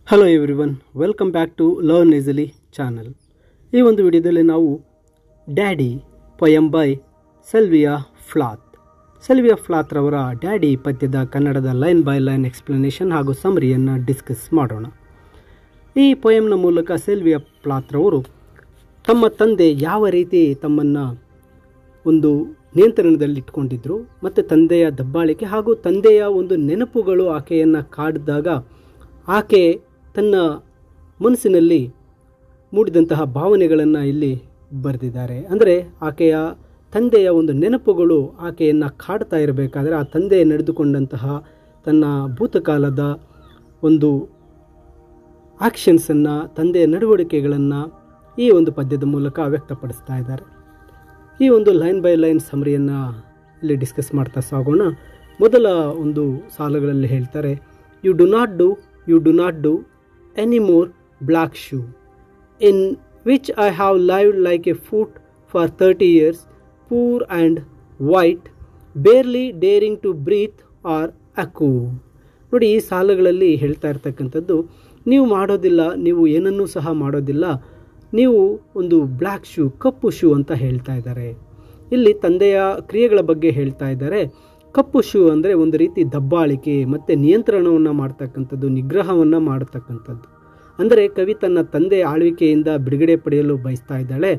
Hello everyone, welcome back to learn easily channel. ಈ ಒಂದು ವಿಡಿಯೋದಲ್ಲಿ ನಾವು daddy poem by Sylvia Plath ರವರ ಡ್ಯಾಡಿ ಪದ್ಯದ ಕನ್ನಡದ ಲೈನ್ ಬೈ ಲೈನ್ ಎಕ್ಸ್ಪ್ಲನೇಷನ್ ಹಾಗೂ ಸಮರಿಯನ್ನು ಡಿಸ್ಕಸ್ ಮಾಡೋಣ. ಈ ಪೊಯಮ್ನ ಮೂಲಕ ಸಿಲ್ವಿಯಾ ಫ್ಲಾತ್ ರವರು ತಮ್ಮ ತಂದೆ ಯಾವ ರೀತಿ ತಮ್ಮನ್ನು ಒಂದು ನಿಯಂತ್ರಣದಲ್ಲಿಟ್ಕೊಂಡಿದ್ರು ಮತ್ತು ತಂದೆಯ ದಬ್ಬಾಳಿಕೆ ಹಾಗೂ ತಂದೆಯ ಒಂದು ನೆನಪುಗಳು ಆಕೆಯನ್ನು ಕಾಡಿದಾಗ ಆಕೆ ತನ್ನ ಮನಸ್ಸಿನಲ್ಲಿ ಮೂಡಿದಂತಹ ಭಾವನೆಗಳನ್ನು ಇಲ್ಲಿ ಬರೆದಿದ್ದಾರೆ. ಅಂದರೆ ಆಕೆಯ ತಂದೆಯ ಒಂದು ನೆನಪುಗಳು ಆಕೆಯನ್ನು ಕಾಡ್ತಾ ಇರಬೇಕಾದ್ರೆ ಆ ತಂದೆ ನಡೆದುಕೊಂಡಂತಹ ತನ್ನ ಭೂತಕಾಲದ ಒಂದು ಆಕ್ಷನ್ಸನ್ನು, ತಂದೆಯ ನಡವಳಿಕೆಗಳನ್ನು ಈ ಒಂದು ಪದ್ಯದ ಮೂಲಕ ವ್ಯಕ್ತಪಡಿಸ್ತಾ ಇದ್ದಾರೆ. ಈ ಒಂದು ಲೈನ್ ಬೈ ಲೈನ್ ಸಮರಿಯನ್ನು ಇಲ್ಲಿ ಡಿಸ್ಕಸ್ ಮಾಡ್ತಾ ಸಾಗೋಣ. ಮೊದಲ ಒಂದು ಸಾಲುಗಳಲ್ಲಿ ಹೇಳ್ತಾರೆ, you do not do any more black shoe, in which I have lived like a foot for 30 years, poor and white, barely daring to breathe or echo. ನೋಡಿ, ಈ ಸಾಲುಗಳಲ್ಲಿ ಹೇಳ್ತಾ ಇರ್ತಕ್ಕಂಥದ್ದು, ನೀವು ಮಾಡೋದಿಲ್ಲ, ನೀವು ಏನನ್ನೂ ಸಹ ಮಾಡೋದಿಲ್ಲ, ನೀವು ಒಂದು ಬ್ಲ್ಯಾಕ್ ಶೂ, ಕಪ್ಪು ಶೂ ಅಂತ ಹೇಳ್ತಾ ಇದ್ದಾರೆ. ಇಲ್ಲಿ ತಂದೆಯ ಕ್ರಿಯೆಗಳ ಬಗ್ಗೆ ಹೇಳ್ತಾ ಇದ್ದಾರೆ. ಕಪ್ಪು ಶೂ ಅಂದರೆ ಒಂದು ರೀತಿ ದಬ್ಬಾಳಿಕೆ ಮತ್ತು ನಿಯಂತ್ರಣವನ್ನು ಮಾಡ್ತಕ್ಕಂಥದ್ದು, ನಿಗ್ರಹವನ್ನು ಮಾಡತಕ್ಕಂಥದ್ದು. ಅಂದರೆ ಕವಿ ತನ್ನ ತಂದೆಯ ಆಳ್ವಿಕೆಯಿಂದ ಬಿಡುಗಡೆ ಪಡೆಯಲು ಬಯಸ್ತಾ ಇದ್ದಾಳೆ.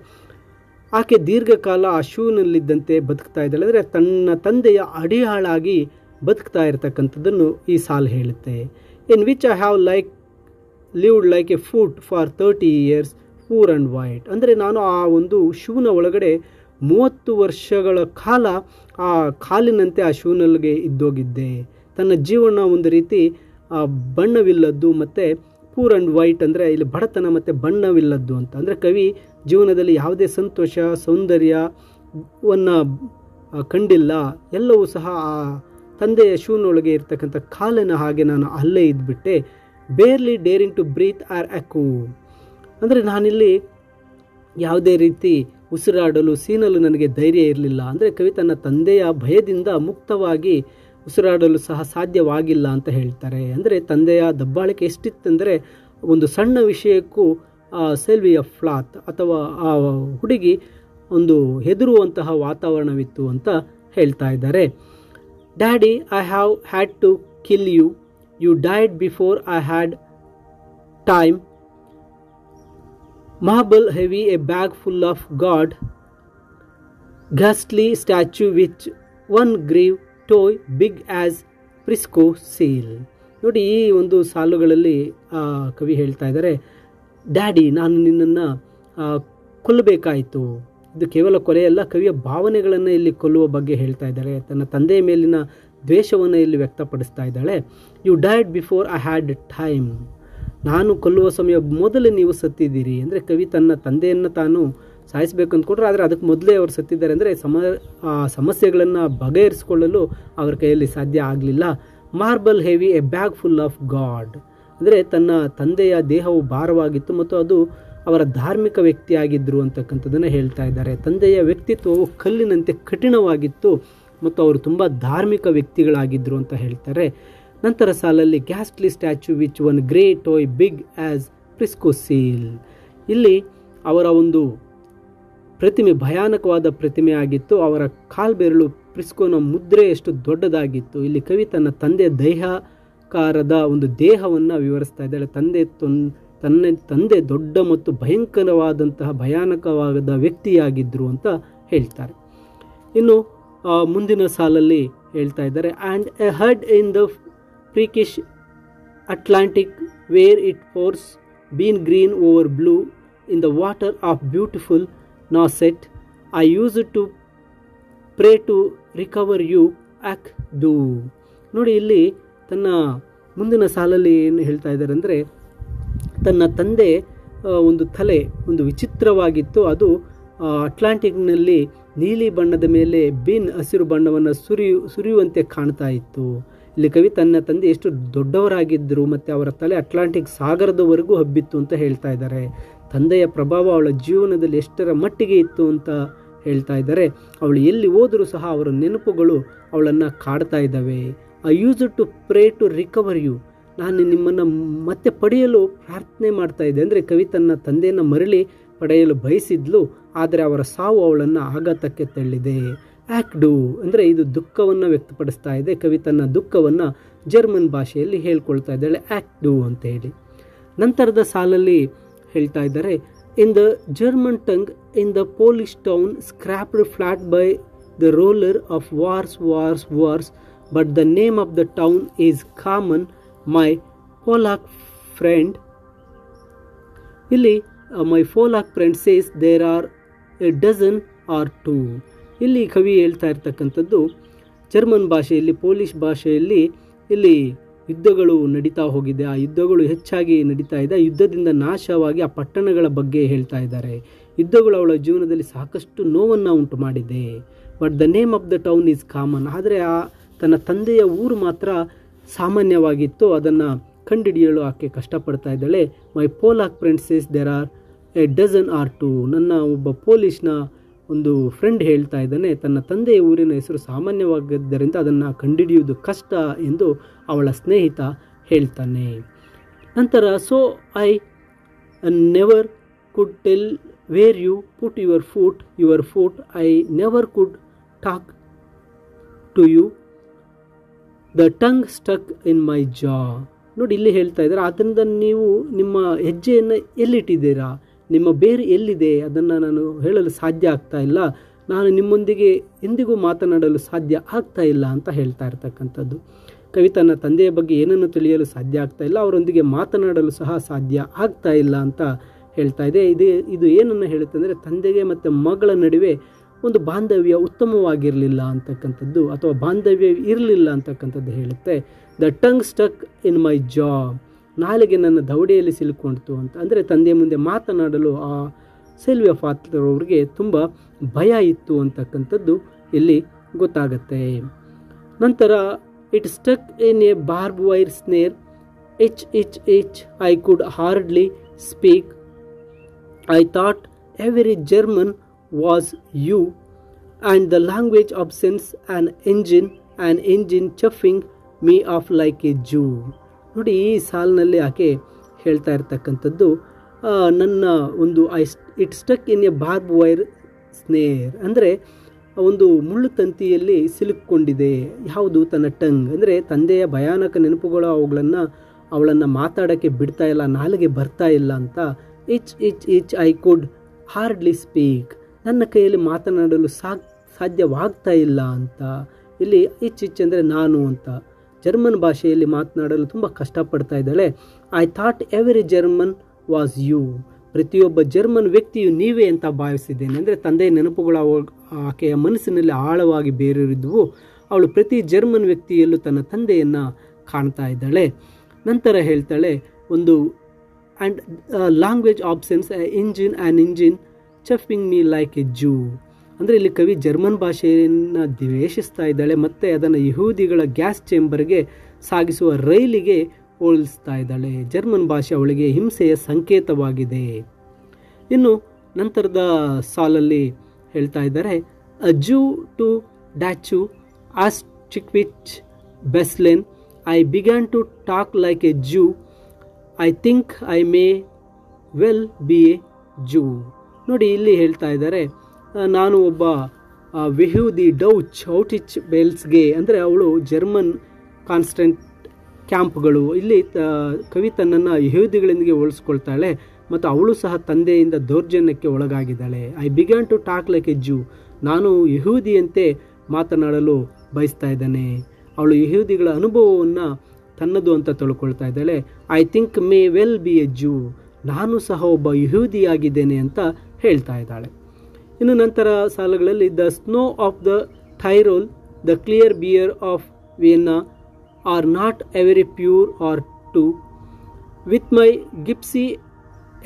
ಆಕೆ ದೀರ್ಘಕಾಲ ಆ ಶೂನಲ್ಲಿದ್ದಂತೆ ಬದುಕ್ತಾ ಇದ್ದಾಳೆ. ಅಂದರೆ ತನ್ನ ತಂದೆಯ ಅಡಿಯಾಳಾಗಿ ಬದುಕ್ತಾ ಇರತಕ್ಕಂಥದ್ದನ್ನು ಈ ಸಾಲು ಹೇಳುತ್ತೆ. In which I have lived like A foot for 30 years, poor and white. ಅಂದರೆ ನಾನು ಆ ಒಂದು ಶೂನ ಒಳಗಡೆ 30 ವರ್ಷಗಳ ಕಾಲ ಆ ಕಾಲಿನಂತೆ ಆ ಶೂನಲ್ಲಿಗೆ ಇದ್ದೋಗಿದ್ದೆ. ತನ್ನ ಜೀವನ ಒಂದು ರೀತಿ ಬಣ್ಣವಿಲ್ಲದ್ದು ಮತ್ತು ಪೂರ್ ಆ್ಯಂಡ್ ವೈಟ್ ಅಂದರೆ ಇಲ್ಲಿ ಬಡತನ ಮತ್ತು ಬಣ್ಣವಿಲ್ಲದ್ದು ಅಂತ. ಅಂದರೆ ಕವಿ ಜೀವನದಲ್ಲಿ ಯಾವುದೇ ಸಂತೋಷ ಸೌಂದರ್ಯವನ್ನು ಕಂಡಿಲ್ಲ. ಎಲ್ಲವೂ ಸಹ ಆ ತಂದೆಯ ಶೂನೊಳಗೆ ಇರ್ತಕ್ಕಂಥ ಕಾಲಿನ ಹಾಗೆ ನಾನು ಅಲ್ಲೇ ಇದ್ಬಿಟ್ಟೆ. Barely daring to breathe or echo. ಅಂದರೆ ನಾನಿಲ್ಲಿ ಯಾವುದೇ ರೀತಿ ಉಸಿರಾಡಲು ಸೀನಲು ನನಗೆ ಧೈರ್ಯ ಇರಲಿಲ್ಲ. ಅಂದರೆ ಕವಿ ತನ್ನ ತಂದೆಯ ಭಯದಿಂದ ಮುಕ್ತವಾಗಿ ಉಸಿರಾಡಲು ಸಹ ಸಾಧ್ಯವಾಗಿಲ್ಲ ಅಂತ ಹೇಳ್ತಾರೆ. ಅಂದರೆ ತಂದೆಯ ದಬ್ಬಾಳಿಕೆ ಎಷ್ಟಿತ್ತಂದರೆ ಒಂದು ಸಣ್ಣ ವಿಷಯಕ್ಕೂ ಸಿಲ್ವಿಯಾ ಫ್ಲಾತ್ ಅಥವಾ ಆ ಹುಡುಗಿ ಒಂದು ಹೆದರುವಂತಹ ವಾತಾವರಣವಿತ್ತು ಅಂತ ಹೇಳ್ತಾ ಇದ್ದಾರೆ. Daddy, I have had to kill you, you died before I had time, marble heavy, a bag full of God, ghastly statue with one grave toy big as Prisco seal. ನೋಡಿ, ಈ ಒಂದು ಸಾಲುಗಳಲ್ಲಿ ಕವಿ ಹೇಳ್ತಾ ಇದ್ದಾರೆ, ಡ್ಯಾಡಿ, ನಾನು ನಿನ್ನನ್ನು ಕೊಲ್ಲಬೇಕಾಯಿತು. ಇದು ಕೇವಲ ಕೊಲೆಯಲ್ಲ, ಕವಿಯ ಭಾವನೆಗಳನ್ನು ಇಲ್ಲಿ ಕೊಲ್ಲುವ ಬಗ್ಗೆ ಹೇಳ್ತಾ ಇದ್ದಾರೆ. ತನ್ನ ತಂದೆಯ ಮೇಲಿನ ದ್ವೇಷವನ್ನು ಇಲ್ಲಿ ವ್ಯಕ್ತಪಡಿಸ್ತಾ ಇದ್ದಾಳೆ. You died before I had time. ನಾನು ಕೊಲ್ಲುವ ಸಮಯ ಮೊದಲೇ ನೀವು ಸತ್ತಿದ್ದೀರಿ. ಅಂದರೆ ಕವಿ ತನ್ನ ತಂದೆಯನ್ನು ತಾನು ಸಾಯಿಸಬೇಕು ಅಂದ್ಕೊಂಡ್ರೆ, ಆದರೆ ಅದಕ್ಕೆ ಮೊದಲೇ ಅವರು ಸತ್ತಿದ್ದಾರೆ. ಅಂದರೆ ಸಮಸ್ಯೆಗಳನ್ನು ಬಗೆಹರಿಸಿಕೊಳ್ಳಲು ಅವರ ಕೈಯಲ್ಲಿ ಸಾಧ್ಯ ಆಗಲಿಲ್ಲ. Marble heavy, A bag full of god. ಅಂದರೆ ತನ್ನ ತಂದೆಯ ದೇಹವು ಭಾರವಾಗಿತ್ತು ಮತ್ತು ಅದು ಅವರ ಧಾರ್ಮಿಕ ವ್ಯಕ್ತಿಯಾಗಿದ್ದರು ಅಂತಕ್ಕಂಥದ್ದನ್ನು ಹೇಳ್ತಾ ಇದ್ದಾರೆ. ತಂದೆಯ ವ್ಯಕ್ತಿತ್ವವು ಕಲ್ಲಿನಂತೆ ಕಠಿಣವಾಗಿತ್ತು ಮತ್ತು ಅವರು ತುಂಬ ಧಾರ್ಮಿಕ ವ್ಯಕ್ತಿಗಳಾಗಿದ್ದರು ಅಂತ ಹೇಳ್ತಾರೆ. ನಂತರ ಸಾಲಲ್ಲಿ ghastly statue which one grey toy big as ಪ್ರಿಸ್ಕೋ ಸೀಲ್. ಇಲ್ಲಿ ಅವರ ಒಂದು ಪ್ರತಿಮೆ ಭಯಾನಕವಾದ ಪ್ರತಿಮೆ ಆಗಿತ್ತು. ಅವರ ಕಾಲ್ಬೆರಳು ಪ್ರಿಸ್ಕೋನ ಮುದ್ರೆಯಷ್ಟು ದೊಡ್ಡದಾಗಿತ್ತು. ಇಲ್ಲಿ ಕವಿ ತನ್ನ ತಂದೆಯ ದೇಹಕಾರದ ಒಂದು ದೇಹವನ್ನು ವಿವರಿಸ್ತಾ ಇದ್ದಾಳೆ. ತಂದೆ ದೊಡ್ಡ ಮತ್ತು ಭಯಾನಕವಾದ ವ್ಯಕ್ತಿಯಾಗಿದ್ದರು ಅಂತ ಹೇಳ್ತಾರೆ. ಇನ್ನು ಮುಂದಿನ ಸಾಲಲ್ಲಿ ಹೇಳ್ತಾ ಇದ್ದಾರೆ, and A heard in the freakish Atlantic where it pours bean green over blue in the water of beautiful Nauset, I used to pray to recover you ac do. ನೋಡಿ, ಇಲ್ಲಿ ತನ್ನ ಮುಂದಿನ ಸಾಲಲ್ಲಿ ಏನು ಹೇಳ್ತಾ ಇದ್ದಾರೆ ಅಂದರೆ, ತನ್ನ ತಂದೆ ಒಂದು ತಲೆ ಒಂದು ವಿಚಿತ್ರವಾಗಿತ್ತು. ಅದು ಅಟ್ಲಾಂಟಿಕ್ನಲ್ಲಿ ನೀಲಿ ಬಣ್ಣದ ಮೇಲೆ ಬೀನ್ ಹಸಿರು ಬಣ್ಣವನ್ನು ಸುರಿಯುವಂತೆ ಕಾಣ್ತಾ ಇತ್ತು. ಇಲ್ಲಿ ಕವಿ ತನ್ನ ತಂದೆ ಎಷ್ಟು ದೊಡ್ಡವರಾಗಿದ್ದರು ಮತ್ತು ಅವರ ತಲೆ ಅಟ್ಲಾಂಟಿಕ್ ಸಾಗರದವರೆಗೂ ಹಬ್ಬಿತ್ತು ಅಂತ ಹೇಳ್ತಾ ಇದ್ದಾರೆ. ತಂದೆಯ ಪ್ರಭಾವ ಅವಳ ಜೀವನದಲ್ಲಿ ಎಷ್ಟರ ಮಟ್ಟಿಗೆ ಇತ್ತು ಅಂತ ಹೇಳ್ತಾ ಇದ್ದಾರೆ. ಅವಳು ಎಲ್ಲಿ ಹೋದರೂ ಸಹ ಅವರ ನೆನಪುಗಳು ಅವಳನ್ನು ಕಾಡ್ತಾ ಇದ್ದಾವೆ. I use to pray to recover you. ನಾನು ನಿಮ್ಮನ್ನು ಮತ್ತೆ ಪಡೆಯಲು ಪ್ರಾರ್ಥನೆ ಮಾಡ್ತಾ ಇದ್ದೆ. ಅಂದರೆ ಕವಿ ತನ್ನ ತಂದೆಯನ್ನು ಮರಳಿ ಪಡೆಯಲು ಬಯಸಿದ್ಲು, ಆದರೆ ಅವರ ಸಾವು ಅವಳನ್ನು ಆಘಾತಕ್ಕೆ ತಳ್ಳಿದೆ. ಆಕ್ಡು ಅಂದರೆ ಇದು ದುಃಖವನ್ನು ವ್ಯಕ್ತಪಡಿಸ್ತಾ ಇದೆ. ಕವಿ ತನ್ನ ದುಃಖವನ್ನು ಜರ್ಮನ್ ಭಾಷೆಯಲ್ಲಿ ಹೇಳ್ಕೊಳ್ತಾ ಇದ್ದಾಳೆ, ಆಕ್ಡು ಅಂತ ಹೇಳಿ. ನಂತರದ ಸಾಲಲ್ಲಿ ಹೇಳ್ತಾ ಇದ್ದಾರೆ, in the German tongue in the Polish town scraped flat by the roller of wars but the name of the town is common my Polack friend. ಇಲ್ಲಿ my Polack friend says there are a dozen or two. ಇಲ್ಲಿ ಕವಿ ಹೇಳ್ತಾ ಇರ್ತಕ್ಕಂಥದ್ದು German ಭಾಷೆಯಲ್ಲಿ, Polish ಭಾಷೆಯಲ್ಲಿ ಇಲ್ಲಿ ಯುದ್ಧಗಳು ನಡೀತಾ ಹೋಗಿದೆ, ಆ ಯುದ್ಧಗಳು ಹೆಚ್ಚಾಗಿ ನಡೀತಾ ಇದೆ, ಯುದ್ಧದಿಂದ ನಾಶವಾಗಿ ಆ ಪಟ್ಟಣಗಳ ಬಗ್ಗೆ ಹೇಳ್ತಾ ಇದ್ದಾರೆ. ಯುದ್ಧಗಳು ಅವಳ ಜೀವನದಲ್ಲಿ ಸಾಕಷ್ಟು ನೋವನ್ನು ಉಂಟು ಮಾಡಿದೆ. But the name of the town is common. ಆದರೆ ಆ ತನ್ನ ತಂದೆಯ ಊರು ಮಾತ್ರ ಸಾಮಾನ್ಯವಾಗಿತ್ತು, ಅದನ್ನು ಕಂಡುಹಿಡಿಯಲು ಆಕೆ ಕಷ್ಟಪಡ್ತಾ ಇದ್ದಾಳೆ. My Polack friend says there are a dozen or two. ನನ್ನ ಒಬ್ಬ ಪೋಲಿಷ್ನ ಒಂದು ಫ್ರೆಂಡ್ ಹೇಳ್ತಾ ಇದ್ದಾನೆ, ತನ್ನ ತಂದೆಯ ಊರಿನ ಹೆಸರು ಸಾಮಾನ್ಯವಾಗಿದ್ದರಿಂದ ಅದನ್ನು ಕಂಡುಹಿಡಿಯುವುದು ಕಷ್ಟ ಎಂದು ಅವಳ ಸ್ನೇಹಿತ ಹೇಳ್ತಾನೆ. ನಂತರ so I never could tell where you put your foot I never could talk to you the tongue stuck in my jaw. ನೋಡಿ ಇಲ್ಲಿ ಹೇಳ್ತಾ ಇದ್ದಾರೆ, ಆದ್ದರಿಂದ ನೀವು ನಿಮ್ಮ ಹೆಜ್ಜೆಯನ್ನು ಎಲ್ಲಿಟ್ಟಿದ್ದೀರಾ, ನಿಮ್ಮ ಬೇರು ಎಲ್ಲಿದೆ, ಅದನ್ನು ನಾನು ಹೇಳಲು ಸಾಧ್ಯ ಆಗ್ತಾ ಇಲ್ಲ, ನಾನು ನಿಮ್ಮೊಂದಿಗೆ ಎಂದಿಗೂ ಮಾತನಾಡಲು ಸಾಧ್ಯ ಆಗ್ತಾ ಇಲ್ಲ ಅಂತ ಹೇಳ್ತಾ ಇರ್ತಕ್ಕಂಥದ್ದು. ಕವಿ ತನ್ನ ತಂದೆಯ ಬಗ್ಗೆ ಏನನ್ನು ತಿಳಿಯಲು ಸಾಧ್ಯ ಆಗ್ತಾ ಇಲ್ಲ, ಅವರೊಂದಿಗೆ ಮಾತನಾಡಲು ಸಹ ಸಾಧ್ಯ ಆಗ್ತಾ ಇಲ್ಲ ಅಂತ ಹೇಳ್ತಾ ಇದೆ. ಇದು ಏನನ್ನು ಹೇಳುತ್ತೆ ಅಂದರೆ, ತಂದೆಗೆ ಮತ್ತು ಮಗಳ ನಡುವೆ ಒಂದು ಬಾಂಧವ್ಯ ಉತ್ತಮವಾಗಿರಲಿಲ್ಲ ಅಂತಕ್ಕಂಥದ್ದು, ಅಥವಾ ಬಾಂಧವ್ಯ ಇರಲಿಲ್ಲ ಅಂತಕ್ಕಂಥದ್ದು ಹೇಳುತ್ತೆ. The tongue stuck in my ಜಾ, ನಾಲಿಗೆ ನನ್ನ ದವಡೆಯಲ್ಲಿ ಸಿಲುಕೊಂಡಿತು ಅಂತ. ಅಂದರೆ ತಂದೆಯ ಮುಂದೆ ಮಾತನಾಡಲು ಆ ಸಿಲ್ವಿಯಾ ಫಾತ್ಲರ್ ಅವರಿಗೆ ತುಂಬ ಭಯ ಇತ್ತು ಅಂತಕ್ಕಂಥದ್ದು ಇಲ್ಲಿ ಗೊತ್ತಾಗತ್ತೆ. ನಂತರ it stuck in a barb wire snare ಇಚ್ I could hardly speak I thought every German was you and the language obscene an engine chuffing me off like a Jew. ನೋಡಿ ಈ ಸಾಲಿನಲ್ಲಿ ಆಕೆ ಹೇಳ್ತಾ ಇರ್ತಕ್ಕಂಥದ್ದು, ನನ್ನ ಒಂದು it stuck in a barb wire snare, ಅಂದರೆ ಒಂದು ಮುಳ್ಳು ತಂತಿಯಲ್ಲಿ ಸಿಲುಕೊಂಡಿದೆ. ಯಾವುದು? ತನ್ನ ಟಂಗ್. ಅಂದರೆ ತಂದೆಯ ಭಯಾನಕ ನೆನಪುಗಳು ಅವಳನ್ನು ಮಾತಾಡೋಕ್ಕೆ ಬಿಡ್ತಾ ಇಲ್ಲ, ನಾಲಿಗೆ ಬರ್ತಾ ಇಲ್ಲ ಅಂತ. ಇಚ್ ಐ ಕುಡ್ ಹಾರ್ಡ್ಲಿ ಸ್ಪೀಕ್, ನನ್ನ ಕೈಯಲ್ಲಿ ಮಾತನಾಡಲು ಸಾಧ್ಯವಾಗ್ತಾ ಇಲ್ಲ ಅಂತ. ಇಲ್ಲಿ ಇಚ್ ಅಂದರೆ ನಾನು ಅಂತ. ಜರ್ಮನ್ ಭಾಷೆಯಲ್ಲಿ ಮಾತನಾಡಲು ತುಂಬ ಕಷ್ಟಪಡ್ತಾ ಇದ್ದಾಳೆ. I thought every German was you, ಪ್ರತಿಯೊಬ್ಬ ಜರ್ಮನ್ ವ್ಯಕ್ತಿಯು ನೀವೇ ಅಂತ ಭಾವಿಸಿದ್ದೇನೆ. ಅಂದರೆ ತಂದೆಯ ನೆನಪುಗಳು ಆಕೆಯ ಮನಸ್ಸಿನಲ್ಲಿ ಆಳವಾಗಿ ಬೇರೂರಿದ್ವು. ಅವಳು ಪ್ರತಿ ಜರ್ಮನ್ ವ್ಯಕ್ತಿಯಲ್ಲೂ ತನ್ನ ತಂದೆಯನ್ನು ಕಾಣ್ತಾ ಇದ್ದಾಳೆ. ನಂತರ ಹೇಳ್ತಾಳೆ, ಒಂದು and language obscene engine chuffing me like a Jew. ಅಂದರೆ ಇಲ್ಲಿ ಕವಿ ಜರ್ಮನ್ ಭಾಷೆಯನ್ನು ದ್ವೇಷಿಸ್ತಾ ಇದ್ದಾಳೆ, ಮತ್ತು ಅದನ್ನು ಯಹೂದಿಗಳ ಗ್ಯಾಸ್ ಚೇಂಬರ್ಗೆ ಸಾಗಿಸುವ ರೈಲಿಗೆ ಹೋಲಿಸ್ತಾ ಇದ್ದಾಳೆ. ಜರ್ಮನ್ ಭಾಷೆ ಅವಳಿಗೆ ಹಿಂಸೆಯ ಸಂಕೇತವಾಗಿದೆ. ಇನ್ನು ನಂತರದ ಸಾಲಲ್ಲಿ ಹೇಳ್ತಾ ಇದ್ದಾರೆ, a Jew to Dachau Auschwitz Belsen I began to talk like a Jew I think I may well be a Jew. ನೋಡಿ ಇಲ್ಲಿ ಹೇಳ್ತಾ ಇದ್ದಾರೆ, ನಾನು ಒಬ್ಬ ವೆಹ್ಯೂದಿ ಔಟಿಚ್ ಬೆಲ್ಸ್ಗೆ, ಅಂದರೆ ಅವಳು ಜರ್ಮನ್ ಕಾನ್ಸ್ಟೆಂಟ್ ಕ್ಯಾಂಪ್ಗಳು, ಇಲ್ಲಿ ಕವಿ ತನ್ನನ್ನು ಯಹೂದಿಗಳೊಂದಿಗೆ ಹೋಲಿಸ್ಕೊಳ್ತಾಳೆ ಮತ್ತು ಅವಳು ಸಹ ತಂದೆಯಿಂದ ದೌರ್ಜನ್ಯಕ್ಕೆ ಒಳಗಾಗಿದ್ದಾಳೆ. I began to talk like a Jew, ನಾನು ಯಹೂದಿಯಂತೆ ಮಾತನಾಡಲು ಬಯಸ್ತಾ ಇದ್ದಾನೆ. ಅವಳು ಯಹೂದಿಗಳ ಅನುಭವವನ್ನು ತನ್ನದು ಅಂತ ತಿಳ್ಕೊಳ್ತಾ ಇದ್ದಾಳೆ. I think May well be a Jew, ನಾನು ಸಹ ಒಬ್ಬ ಯಹೂದಿಯಾಗಿದ್ದೇನೆ ಅಂತ ಹೇಳ್ತಾ ಇದ್ದಾಳೆ. ಇನ್ನು ನಂತರ ಸಾಲುಗಳಲ್ಲಿ the snow of the Tyrol, the clear beer of Vienna are not every pure or true with my gipsy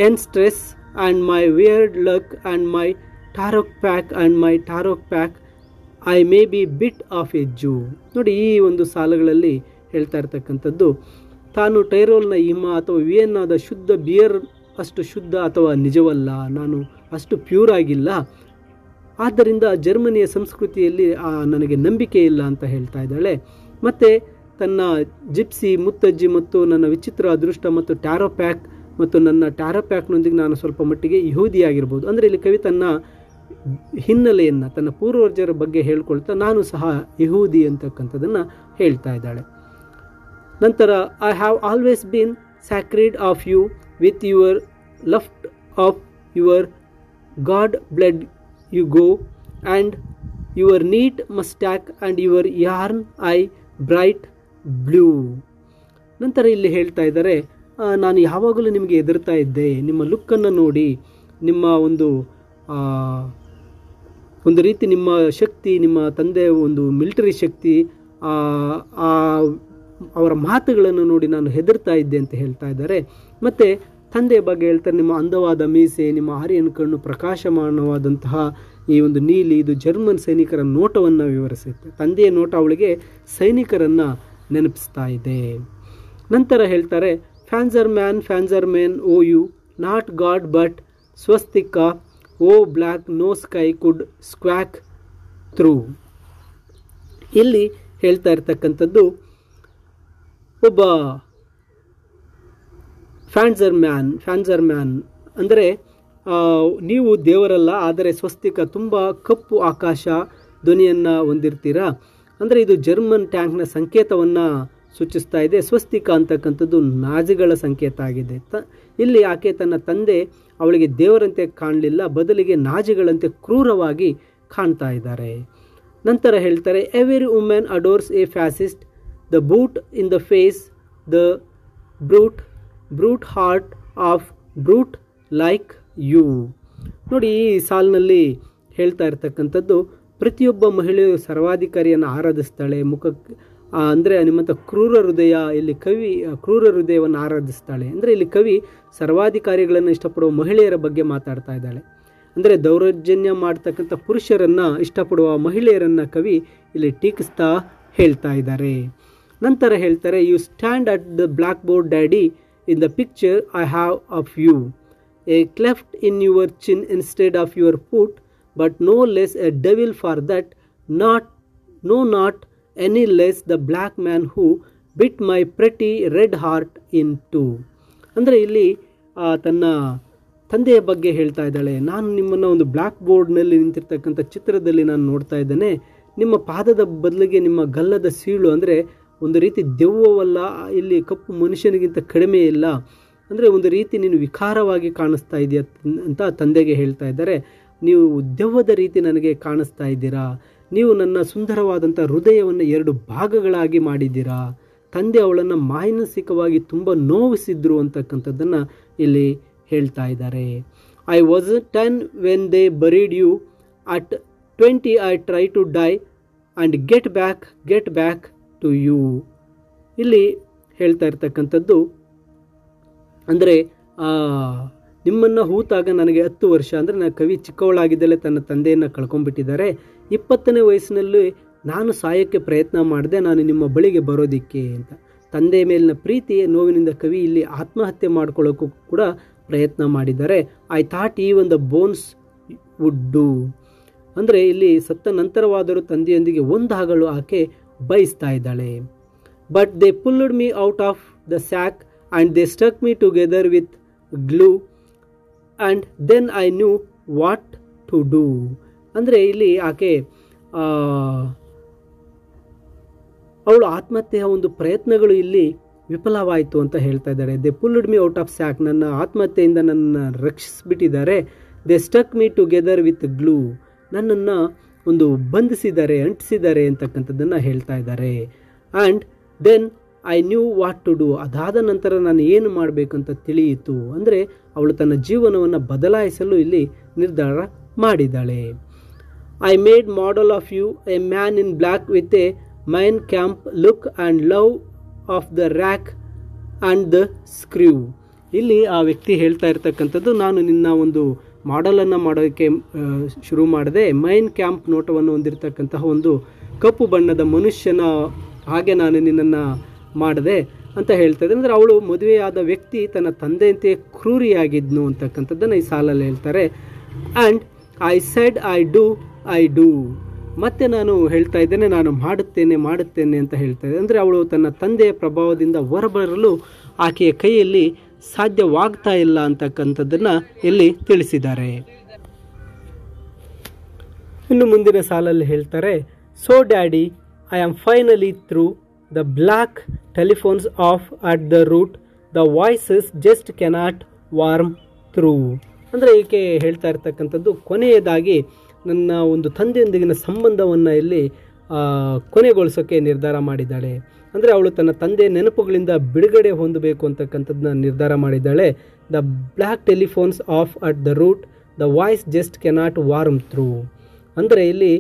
ancestress and my weird luck and my Taroc pack I may be bit of a Jew. ನೋಡಿ ಈ ಒಂದು ಸಾಲುಗಳಲ್ಲಿ ಹೇಳ್ತಾ ಇರ್ತಕ್ಕಂಥದ್ದು, ತಾನು ಟೈರೋಲ್ನ ಹಿಮ ಅಥವಾ ವಿಯೆನ್ನಾದ ಶುದ್ಧ ಬಿಯರ್ ಅಷ್ಟು ಶುದ್ಧ ಅಥವಾ ನಿಜವಲ್ಲ, ನಾನು ಅಷ್ಟು ಪ್ಯೂರ್ ಆಗಿಲ್ಲ, ಆದ್ದರಿಂದ ಜರ್ಮನಿಯ ಸಂಸ್ಕೃತಿಯಲ್ಲಿ ನನಗೆ ನಂಬಿಕೆ ಇಲ್ಲ ಅಂತ ಹೇಳ್ತಾ ಇದ್ದಾಳೆ. ಮತ್ತು ತನ್ನ ಜಿಪ್ಸಿ, ಮುತ್ತಜ್ಜಿ ಮತ್ತು ನನ್ನ ವಿಚಿತ್ರ ಅದೃಷ್ಟ ಮತ್ತು ಟ್ಯಾರೋ ಪ್ಯಾಕ್ ಮತ್ತು ನನ್ನ ಟ್ಯಾರೋ ಪ್ಯಾಕ್ನೊಂದಿಗೆ ನಾನು ಸ್ವಲ್ಪ ಮಟ್ಟಿಗೆ ಯಹೂದಿಯಾಗಿರ್ಬೋದು. ಅಂದರೆ ಇಲ್ಲಿ ಕವಿ ತನ್ನ ಹಿನ್ನೆಲೆಯನ್ನು, ತನ್ನ ಪೂರ್ವಜರ ಬಗ್ಗೆ ಹೇಳ್ಕೊಳ್ತಾ ನಾನು ಸಹ ಯಹೂದಿ ಅಂತಕ್ಕಂಥದ್ದನ್ನು ಹೇಳ್ತಾ ಇದ್ದಾಳೆ. ನಂತರ I have always been scared of you with your Luftwaffe your gobbledygoo and your neat moustache and your Aryan eye bright blue. ನಂತರ ಇಲ್ಲಿ ಹೇಳ್ತಾ ಇದ್ದಾರೆ, ನಾನು ಯಾವಾಗಲೂ ನಿಮಗೆ ಹೆದರ್ತಾ ಇದ್ದೆ, ನಿಮ್ಮ ಲುಕ್ಕನ್ನು ನೋಡಿ, ನಿಮ್ಮ ಒಂದು ರೀತಿ ನಿಮ್ಮ ಶಕ್ತಿ, ನಿಮ್ಮ ತಂದೆ ಒಂದು ಮಿಲಿಟರಿ ಶಕ್ತಿ, ಅವರ ಮಾತುಗಳನ್ನು ನೋಡಿ ನಾನು ಹೆದರ್ತಾ ಇದ್ದೆ ಅಂತ ಹೇಳ್ತಾ ಇದ್ದಾರೆ. ಮತ್ತು ತಂದೆಯ ಬಗ್ಗೆ ಹೇಳ್ತಾರೆ, ನಿಮ್ಮ ಅಂದವಾದ ಮೀಸೆ, ನಿಮ್ಮ ಆರ್ಯನ್ ಕಣ್ಣು, ಪ್ರಕಾಶಮಾನವಾದಂತಹ ಈ ಒಂದು ನೀಲಿ, ಇದು ಜರ್ಮನ್ ಸೈನಿಕರ ನೋಟವನ್ನು ವಿವರಿಸುತ್ತೆ. ತಂದೆಯ ನೋಟ ಅವಳಿಗೆ ಸೈನಿಕರನ್ನು ನೆನಪಿಸ್ತಾ ಇದೆ. ನಂತರ ಹೇಳ್ತಾರೆ, panzer man O you not God but swastika O black no sky could squawk through. ಇಲ್ಲಿ ಹೇಳ್ತಾ ಇರ್ತಕ್ಕಂಥದ್ದು, ಒಬ್ಬ ಫ್ಯಾನ್ಸರ್ ಮ್ಯಾನ್ ಅಂದರೆ ನೀವು ದೇವರಲ್ಲ, ಆದರೆ ಸ್ವಸ್ತಿಕ, ತುಂಬ ಕಪ್ಪು ಆಕಾಶ ಧ್ವನಿಯನ್ನು ಹೊಂದಿರ್ತೀರಾ. ಅಂದರೆ ಇದು ಜರ್ಮನ್ ಟ್ಯಾಂಕ್ನ ಸಂಕೇತವನ್ನು ಸೂಚಿಸ್ತಾ ಇದೆ. ಸ್ವಸ್ತಿಕ ಅಂತಕ್ಕಂಥದ್ದು ನಾಜಿಗಳ ಸಂಕೇತ ಆಗಿದೆ. ಇಲ್ಲಿ ಆಕೆ ತನ್ನ ತಂದೆ ಅವಳಿಗೆ ದೇವರಂತೆ ಕಾಣಲಿಲ್ಲ, ಬದಲಿಗೆ ನಾಜಿಗಳಂತೆ ಕ್ರೂರವಾಗಿ ಕಾಣ್ತಾ ಇದ್ದಾರೆ. ನಂತರ ಹೇಳ್ತಾರೆ, every women adores a fascist, the boot in the face, the brute heart of brute like you. ನೋಡಿ, ಈ ಸಾಲಿನಲ್ಲಿ ಹೇಳ್ತಾ ಇರ್ತಕ್ಕಂಥದ್ದು, ಪ್ರತಿಯೊಬ್ಬ ಮಹಿಳೆಯು ಸರ್ವಾಧಿಕಾರಿಯನ್ನು ಆರಾಧಿಸ್ತಾಳೆ, ಅಂದರೆ ನಿಮ್ಮಂಥ ಕ್ರೂರ ಹೃದಯ, ಇಲ್ಲಿ ಕವಿ ಕ್ರೂರ ಹೃದಯವನ್ನು ಆರಾಧಿಸ್ತಾಳೆ. ಅಂದರೆ ಇಲ್ಲಿ ಕವಿ ಸರ್ವಾಧಿಕಾರಿಗಳನ್ನು ಇಷ್ಟಪಡುವ ಮಹಿಳೆಯರ ಬಗ್ಗೆ ಮಾತಾಡ್ತಾ ಇದ್ದಾಳೆ. ಅಂದರೆ ದೌರ್ಜನ್ಯ ಮಾಡ್ತಕ್ಕಂಥ ಪುರುಷರನ್ನು ಇಷ್ಟಪಡುವ ಮಹಿಳೆಯರನ್ನು ಕವಿ ಇಲ್ಲಿ ಟೀಕಿಸ್ತಾ ಹೇಳ್ತಾ ಇದ್ದಾರೆ. ನಂತರ ಹೇಳ್ತಾರೆ, you stand at the blackboard daddy in the picture I have of you, a cleft in your chin instead of your foot, but no less a devil for that, not any less the black man who bit my pretty red heart in two. ಅಂದರೆ ಇಲ್ಲಿ ತನ್ನ ತಂದೆಯ ಬಗ್ಗೆ ಹೇಳ್ತಾ ಇದ್ದಾಳೆ, ನಾನು ನಿಮ್ಮನ್ನು ಒಂದು ಬ್ಲ್ಯಾಕ್ ಬೋರ್ಡ್ನಲ್ಲಿ ನಿಂತಿರ್ತಕ್ಕಂಥ ಚಿತ್ರದಲ್ಲಿ ನಾನು ನೋಡ್ತಾ ಇದ್ದೇನೆ, ನಿಮ್ಮ ಪಾದದ ಬದಲಿಗೆ ನಿಮ್ಮ ಗಲ್ಲದ ಸೀಳು, ಅಂದರೆ ಒಂದು ರೀತಿ ದೆವ್ವವಲ್ಲ, ಇಲ್ಲಿ ಕಪ್ಪು ಮನುಷ್ಯನಿಗಿಂತ ಕಡಿಮೆ ಇಲ್ಲ, ಅಂದರೆ ಒಂದು ರೀತಿ ನೀನು ವಿಕಾರವಾಗಿ ಕಾಣಿಸ್ತಾ ಇದೆಯಾ ಅಂತ ತಂದೆಗೆ ಹೇಳ್ತಾ ಇದ್ದಾರೆ. ನೀವು ದೆವ್ವದ ರೀತಿ ನನಗೆ ಕಾಣಿಸ್ತಾ ಇದ್ದೀರಾ, ನೀವು ನನ್ನ ಸುಂದರವಾದಂಥ ಹೃದಯವನ್ನು 2 ಭಾಗಗಳಾಗಿ ಮಾಡಿದ್ದೀರಾ. ತಂದೆ ಅವಳನ್ನು ಮಾನಸಿಕವಾಗಿ ತುಂಬ ನೋವಿಸಿದ್ರು ಅಂತಕ್ಕಂಥದ್ದನ್ನು ಇಲ್ಲಿ ಹೇಳ್ತಾ ಇದ್ದಾರೆ. I was 10 when they buried you, at 20 I try to die and get back to you. ಇಲ್ಲಿ ಹೇಳ್ತಾ ಇರ್ತಕ್ಕಂಥದ್ದು, ಅಂದರೆ ನಿಮ್ಮನ್ನು ಹೂತಾಗ ನನಗೆ 10 ವರ್ಷ, ಅಂದರೆ ನಾನು ಕವಿ ಚಿಕ್ಕವಳಾಗಿದ್ದಲೇ ತನ್ನ ತಂದೆಯನ್ನು ಕಳ್ಕೊಂಡ್ಬಿಟ್ಟಿದ್ದಾರೆ. 20ನೇ ವಯಸ್ಸಿನಲ್ಲಿ ನಾನು ಸಾಯೋಕ್ಕೆ ಪ್ರಯತ್ನ ಮಾಡಿದೆ, ನಾನು ನಿಮ್ಮ ಬಳಿಗೆ ಬರೋದಿಕ್ಕೆ ಅಂತ. ತಂದೆಯ ಮೇಲಿನ ಪ್ರೀತಿ ನೋವಿನಿಂದ ಕವಿ ಇಲ್ಲಿ ಆತ್ಮಹತ್ಯೆ ಮಾಡ್ಕೊಳ್ಳೋಕ್ಕೂ ಕೂಡ ಪ್ರಯತ್ನ ಮಾಡಿದ್ದಾರೆ. I thought even the bones would do. ಅಂದರೆ ಇಲ್ಲಿ ಸತ್ತ ನಂತರವಾದರೂ ತಂದೆಯೊಂದಿಗೆ ಒಂದಾಗಲು ಆಕೆ ಬಯಸ್ತಾ ಇದ್ದಾಳೆ. But they pulled me out of the sack and they stuck me together with glue and then I knew what to do. ಅಂದರೆ ಇಲ್ಲಿ ಆಕೆ ಅವಳು ಆತ್ಮಹತ್ಯೆಯ ಒಂದು ಪ್ರಯತ್ನಗಳು ಇಲ್ಲಿ ವಿಫಲವಾಯಿತು ಅಂತ ಹೇಳ್ತಾ ಇದ್ದಾರೆ. They pulled me out of sack, ನನ್ನ ಆತ್ಮಹತ್ಯೆಯಿಂದ ನನ್ನ ರಕ್ಷಿಸಿಬಿಟ್ಟಿದ್ದಾರೆ. They stuck me together with glue, ನನ್ನನ್ನು ಒಂದು ಬಂಧಿಸಿದ್ದಾರೆ, ಅಂಟಿಸಿದ್ದಾರೆ ಅಂತಕ್ಕಂಥದ್ದನ್ನು ಹೇಳ್ತಾ ಇದ್ದಾರೆ. And then I knew what to do, ಅದಾದ ನಂತರ ನಾನು ಏನು ಮಾಡಬೇಕಂತ ತಿಳಿಯಿತು. ಅಂದರೆ ಅವಳು ತನ್ನ ಜೀವನವನ್ನು ಬದಲಾಯಿಸಲು ಇಲ್ಲಿ ನಿರ್ಧಾರ ಮಾಡಿದ್ದಾಳೆ. I made model of you, a man in black with a Mein Kampf look and love of the rack and the screw. ಇಲ್ಲಿ ಆ ವ್ಯಕ್ತಿ ಹೇಳ್ತಾ ಇರ್ತಕ್ಕಂಥದ್ದು, ನಾನು ನಿನ್ನ ಒಂದು ಮಾಡೆಲನ್ನು ಮಾಡೋಕ್ಕೆ ಶುರು ಮಾಡಿದೆ, ಮೈನ್ ಕ್ಯಾಂಪ್ ನೋಟವನ್ನು ಹೊಂದಿರತಕ್ಕಂತಹ ಒಂದು ಕಪ್ಪು ಬಣ್ಣದ ಮನುಷ್ಯನ ಹಾಗೆ ನಾನು ನಿನ್ನನ್ನು ಮಾಡಿದೆ ಅಂತ ಹೇಳ್ತಾ ಇದ್ದೆ. ಅಂದರೆ ಅವಳು ಮದುವೆಯಾದ ವ್ಯಕ್ತಿ ತನ್ನ ತಂದೆಯಂತೆ ಕ್ರೂರಿಯಾಗಿದ್ನು ಅಂತಕ್ಕಂಥದ್ದನ್ನು ಈ ಸಾಲಲ್ಲಿ ಹೇಳ್ತಾರೆ. And I said I do, ಮತ್ತೆ ನಾನು ಹೇಳ್ತಾ ಇದ್ದೇನೆ, ನಾನು ಮಾಡುತ್ತೇನೆ ಅಂತ ಹೇಳ್ತಾ ಇದ್ದೆ. ಅಂದರೆ ಅವಳು ತನ್ನ ತಂದೆಯ ಪ್ರಭಾವದಿಂದ ಹೊರಬರಲು ಆಕೆಯ ಕೈಯಲ್ಲಿ ಸಾಧ್ಯವಾಗ್ತಾ ಇಲ್ಲ ಅಂತಕ್ಕಂಥದ್ದನ್ನು ಇಲ್ಲಿ ತಿಳಿಸಿದ್ದಾರೆ. ಇನ್ನು ಮುಂದಿನ ಸಾಲಲ್ಲಿ ಹೇಳ್ತಾರೆ, so daddy, I am finally through, the black telephones off at the root, the voices just cannot worm through. ಅಂದರೆ ಈಕೆ ಹೇಳ್ತಾ ಇರ್ತಕ್ಕಂಥದ್ದು, ಕೊನೆಯದಾಗಿ ನನ್ನ ಒಂದು ತಂದೆಯೊಂದಿಗಿನ ಸಂಬಂಧವನ್ನು ಇಲ್ಲಿ ಕೊನೆಗೊಳಿಸೋಕ್ಕೆ ನಿರ್ಧಾರ ಮಾಡಿದ್ದಾಳೆ. ಅಂದರೆ ಅವಳು ತನ್ನ ತಂದೆಯ ನೆನಪುಗಳಿಂದ ಬಿಡುಗಡೆ ಹೊಂದಬೇಕು ಅಂತಕ್ಕಂಥದ್ದನ್ನ ನಿರ್ಧಾರ ಮಾಡಿದ್ದಾಳೆ. The black telephones off at the root, the voice just cannot worm through. ಅಂದರೆ ಇಲ್ಲಿ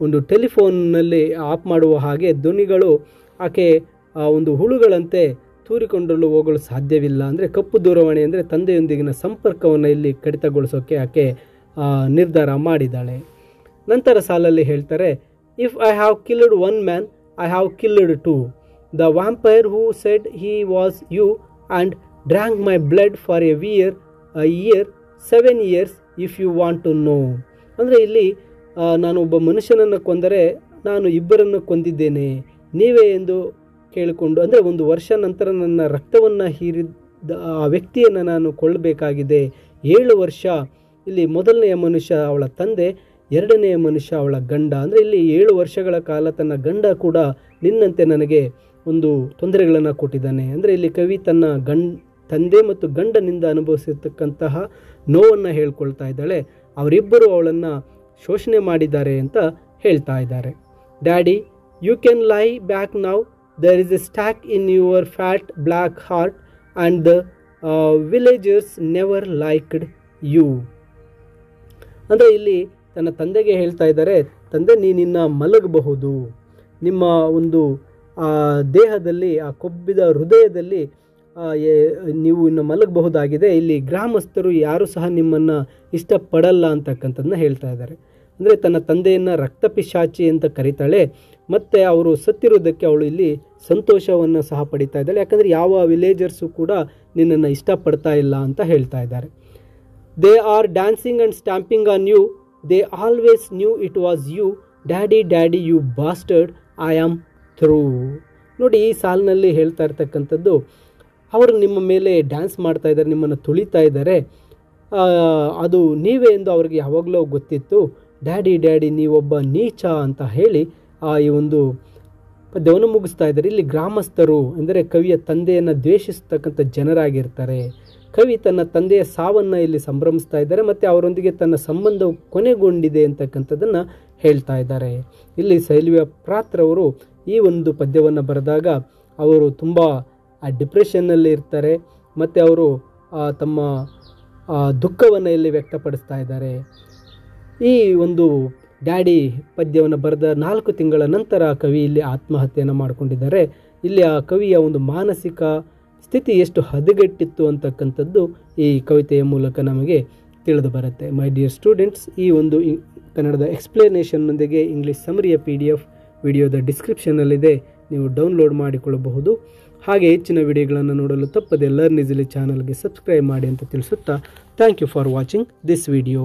ಒಂದು ಟೆಲಿಫೋನ್ನಲ್ಲಿ ಆಫ್ ಮಾಡುವ ಹಾಗೆ ಧ್ವನಿಗಳು ಆಕೆ ಒಂದು ಹುಳುಗಳಂತೆ ತೂರಿಕೊಂಡಲು ಹೋಗಲು ಸಾಧ್ಯವಿಲ್ಲ. ಅಂದರೆ ಕಪ್ಪು ದೂರವಾಣಿ ಅಂದರೆ ತಂದೆಯೊಂದಿಗಿನ ಸಂಪರ್ಕವನ್ನು ಇಲ್ಲಿ ಕಡಿತಗೊಳಿಸೋಕ್ಕೆ ಆಕೆ ನಿರ್ಧಾರ ಮಾಡಿದ್ದಾಳೆ. ನಂತರ ಸಾಲಲ್ಲಿ ಹೇಳ್ತಾರೆ, if I have killed one man, I have killed two, the vampire who said he was you and drank my blood for a year 7 years if you want to know. ಅಂದರೆ ಇಲ್ಲಿ ನಾನು ಒಬ್ಬ ಮನುಷ್ಯನನ್ನು ಕೊಂದರೆ ನಾನು ಇಬ್ಬರನ್ನು ಕೊಂದಿದ್ದೇನೆ ನೀವೇ ಎಂದು ಕೇಳಿಕೊಂಡು, ಅಂದರೆ 1 ವರ್ಷ ನಂತರ ನನ್ನ ರಕ್ತವನ್ನು ಹೀರಿದ ಆ ವ್ಯಕ್ತಿಯನ್ನು ನಾನು ಕೊಲ್ಲಬೇಕಾಗಿದೆ. 7 ವರ್ಷ ಇಲ್ಲಿ ಮೊದಲನೆಯ ಮನುಷ್ಯ ಅವಳ ತಂದೆ, ಎರಡನೆಯ ಮನುಷ್ಯ ಅವಳ ಗಂಡ. ಅಂದರೆ ಇಲ್ಲಿ 7 ವರ್ಷಗಳ ಕಾಲ ತನ್ನ ಗಂಡ ಕೂಡ ನಿನ್ನಂತೆ ನನಗೆ ಒಂದು ತೊಂದರೆಗಳನ್ನು ಕೊಟ್ಟಿದ್ದಾನೆ. ಅಂದರೆ ಇಲ್ಲಿ ಕವಿ ತನ್ನ ತಂದೆ ಮತ್ತು ಗಂಡನಿಂದ ಅನುಭವಿಸಿರ್ತಕ್ಕಂತಹ ನೋವನ್ನು ಹೇಳ್ಕೊಳ್ತಾ ಇದ್ದಾಳೆ. ಅವರಿಬ್ಬರು ಅವಳನ್ನು ಶೋಷಣೆ ಮಾಡಿದ್ದಾರೆ ಅಂತ ಹೇಳ್ತಾ ಇದ್ದಾರೆ. Daddy, you can lie back now, there is a stake in your fat black heart and the villagers never liked you. ಅಂದರೆ ಇಲ್ಲಿ ತನ್ನ ತಂದೆಗೆ ಹೇಳ್ತಾ ಇದ್ದಾರೆ, ತಂದೆ ನೀನಿನ್ನ ಮಲಗಬಹುದು, ನಿಮ್ಮ ಒಂದು ದೇಹದಲ್ಲಿ ಆ ಕೊಬ್ಬಿದ ಹೃದಯದಲ್ಲಿ ನೀವು ಇನ್ನು ಮಲಗಬಹುದಾಗಿದೆ. ಇಲ್ಲಿ ಗ್ರಾಮಸ್ಥರು ಯಾರೂ ಸಹ ನಿಮ್ಮನ್ನು ಇಷ್ಟಪಡಲ್ಲ ಅಂತಕ್ಕಂಥದ್ದನ್ನ ಹೇಳ್ತಾ ಇದ್ದಾರೆ. ಅಂದರೆ ತನ್ನ ತಂದೆಯನ್ನು ರಕ್ತಪಿಶಾಚಿ ಅಂತ ಕರೀತಾಳೆ. ಮತ್ತು ಅವರು ಸತ್ತಿರೋದಕ್ಕೆ ಅವಳು ಇಲ್ಲಿ ಸಂತೋಷವನ್ನು ಸಹ ಪಡಿತಾ ಇದ್ದಾಳೆ. ಯಾಕಂದರೆ ಯಾವ ವಿಲೇಜರ್ಸು ಕೂಡ ನಿನ್ನನ್ನು ಇಷ್ಟಪಡ್ತಾ ಇಲ್ಲ ಅಂತ ಹೇಳ್ತಾ ಇದ್ದಾರೆ. They are dancing and stamping on you, they always knew it was you, daddy daddy you bastard, I am through. ನೋಡಿ, ಈ ಸಾಲಿನಲ್ಲಿ ಹೇಳ್ತಾ ಇರ್ತಕ್ಕಂಥದ್ದು, ಅವರು ನಿಮ್ಮ ಮೇಲೆ ಡ್ಯಾನ್ಸ್ ಮಾಡ್ತಾ ಇದ್ದಾರೆ, ನಿಮ್ಮನ್ನು ತುಳಿತಾ ಇದ್ದಾರೆ, ಅದು ನೀವೇ ಎಂದು ಅವ್ರಿಗೆ ಯಾವಾಗಲೂ ಗೊತ್ತಿತ್ತು. ಡ್ಯಾಡಿ ಡ್ಯಾಡಿ ನೀವೊಬ್ಬ ನೀಚ ಅಂತ ಹೇಳಿ ಈ ಒಂದು ಪದ್ಯವನ್ನು ಮುಗಿಸ್ತಾ ಇದ್ದಾರೆ. ಇಲ್ಲಿ ಗ್ರಾಮಸ್ಥರು ಅಂದರೆ ಕವಿಯ ತಂದೆಯನ್ನು ದ್ವೇಷಿಸ್ತಕ್ಕಂಥ ಜನರಾಗಿರ್ತಾರೆ. ಕವಿ ತನ್ನ ತಂದೆಯ ಸಾವನ್ನು ಇಲ್ಲಿ ಸಂಭ್ರಮಿಸ್ತಾ ಇದ್ದಾರೆ ಮತ್ತು ಅವರೊಂದಿಗೆ ತನ್ನ ಸಂಬಂಧವು ಕೊನೆಗೊಂಡಿದೆ ಅಂತಕ್ಕಂಥದ್ದನ್ನು ಹೇಳ್ತಾ ಇದ್ದಾರೆ. ಇಲ್ಲಿ ಸೈಲ್ವಿಯಾ ಪ್ರಾತ್ರವರು ಈ ಒಂದು ಪದ್ಯವನ್ನು ಬರೆದಾಗ ಅವರು ತುಂಬ ಡಿಪ್ರೆಷನ್ನಲ್ಲಿ ಇರ್ತಾರೆ ಮತ್ತು ಅವರು ತಮ್ಮ ದುಃಖವನ್ನು ಇಲ್ಲಿ ವ್ಯಕ್ತಪಡಿಸ್ತಾ ಇದ್ದಾರೆ. ಈ ಒಂದು ಡ್ಯಾಡಿ ಪದ್ಯವನ್ನು ಬರೆದ 4 ತಿಂಗಳ ನಂತರ ಕವಿ ಇಲ್ಲಿ ಆತ್ಮಹತ್ಯೆಯನ್ನು ಮಾಡಿಕೊಂಡಿದ್ದಾರೆ. ಇಲ್ಲಿ ಆ ಕವಿಯ ಒಂದು ಮಾನಸಿಕ ಸ್ಥಿತಿ ಎಷ್ಟು ಹದಗೆಟ್ಟಿತ್ತು ಅಂತಕ್ಕಂಥದ್ದು ಈ ಕವಿತೆಯ ಮೂಲಕ ನಮಗೆ ತಿಳಿದು ಬರುತ್ತೆ. ಮೈ ಡಿಯರ್ ಸ್ಟೂಡೆಂಟ್ಸ್, ಈ ಒಂದು ಕನ್ನಡದ ಎಕ್ಸ್ಪ್ಲನೇಷನ್ನೊಂದಿಗೆ ಇಂಗ್ಲೀಷ್ ಸಮರಿಯ PDF ವಿಡಿಯೋದ ಡಿಸ್ಕ್ರಿಪ್ಷನ್ನಲ್ಲಿದೆ, ನೀವು ಡೌನ್ಲೋಡ್ ಮಾಡಿಕೊಳ್ಳಬಹುದು. ಹಾಗೆ ಹೆಚ್ಚಿನ ವಿಡಿಯೋಗಳನ್ನು ನೋಡಲು ತಪ್ಪದೆ ಲರ್ನ್ ಈಸಿಲಿ ಚಾನಲ್ಗೆ ಸಬ್ಸ್ಕ್ರೈಬ್ ಮಾಡಿ ಅಂತ ತಿಳಿಸುತ್ತಾ, thank you for watching this video.